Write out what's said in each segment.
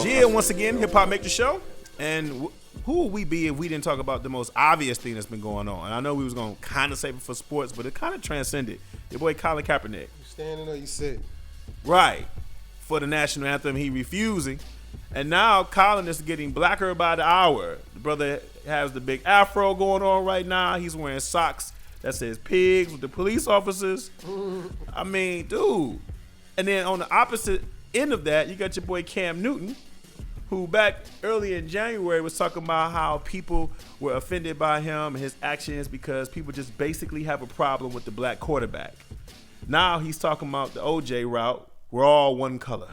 down. Yeah, once again, Hip Hop Make the Show. And who would we be if we didn't talk about the most obvious thing that's been going on? And I know we was going to kind of save it for sports, but it kind of transcended. Your boy Colin Kaepernick. You standing or you sitting? Right. For the national anthem, he refusing. And now Colin is getting blacker by the hour. The brother has the big afro going on right now. He's wearing socks that says pigs with the police officers. I mean, dude. And then on the opposite end of that, you got your boy Cam Newton, who back early in January was talking about how people were offended by him and his actions because people just basically have a problem with the black quarterback. Now he's talking about the OJ route. We're all one color.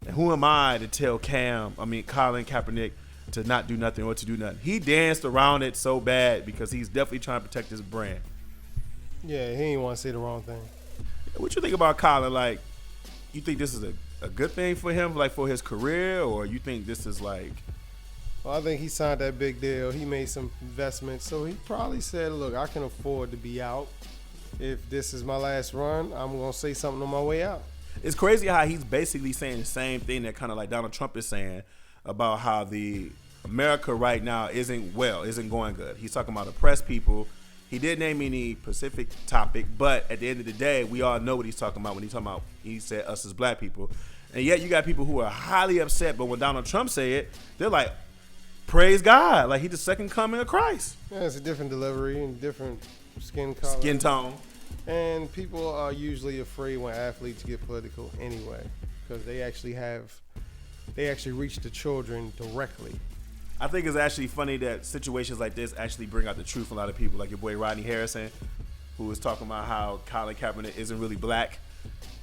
And who am I to tell Colin Kaepernick to not do nothing or to do nothing? He danced around it so bad because he's definitely trying to protect his brand. Yeah, he ain't want to say the wrong thing. What you think about Colin? Like, you think this is a good thing for him, like for his career, or you think this is like... Well, I think he signed that big deal. He made some investments. So he probably said, look, I can afford to be out. If this is my last run, I'm going to say something on my way out. It's crazy how he's basically saying the same thing that kind of like Donald Trump is saying about how the America right now isn't going good. He's talking about oppressed people. He didn't name any specific topic, but at the end of the day, we all know what he's talking about when he said us as black people. And yet you got people who are highly upset, but when Donald Trump say it, they're like, praise God. Like, he's the second coming of Christ. Yeah, it's a different delivery and different skin color. Skin tone. And people are usually afraid when athletes get political anyway, because they actually reach the children directly. I think it's actually funny that situations like this actually bring out the truth from a lot of people, like your boy Rodney Harrison, who was talking about how Colin Kaepernick isn't really black,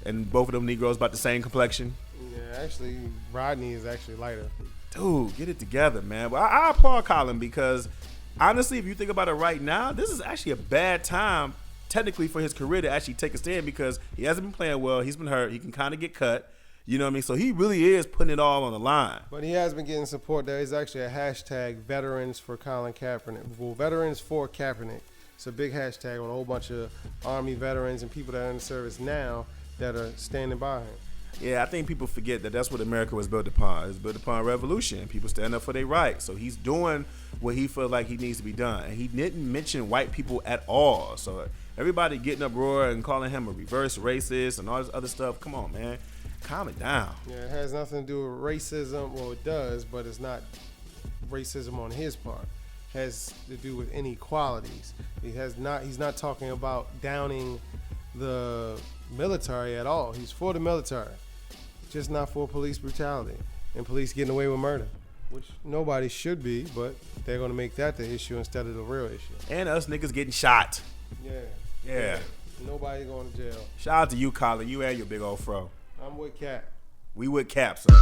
and both of them Negroes about the same complexion. Yeah, actually, Rodney is actually lighter. Dude, get it together, man. But I applaud Colin because, honestly, if you think about it right now, this is actually a bad time technically for his career to actually take a stand because he hasn't been playing well. He's been hurt. He can kind of get cut. You know what I mean? So he really is putting it all on the line. But he has been getting support. There is actually a hashtag, Veterans for Colin Kaepernick. Well, Veterans for Kaepernick. It's a big hashtag with a whole bunch of Army veterans and people that are in the service now that are standing by him. Yeah, I think people forget that that's what America was built upon. It's built upon revolution. People stand up for their rights. So he's doing what he feels like he needs to be done. And he didn't mention white people at all. So everybody getting uproar and calling him a reverse racist and all this other stuff. Come on, man. Calm it down. Yeah, it has nothing to do with racism. Well, it does, but it's not racism on his part. It has to do with inequalities. He's not talking about downing the military at all. He's for the military, just not for police brutality and police getting away with murder, which nobody should be, but they're going to make that the issue instead of the real issue. And us niggas getting shot. Yeah. Nobody going to jail. Shout out to you, Colin. You and your big old fro. I'm with Cap. We with Cap, son.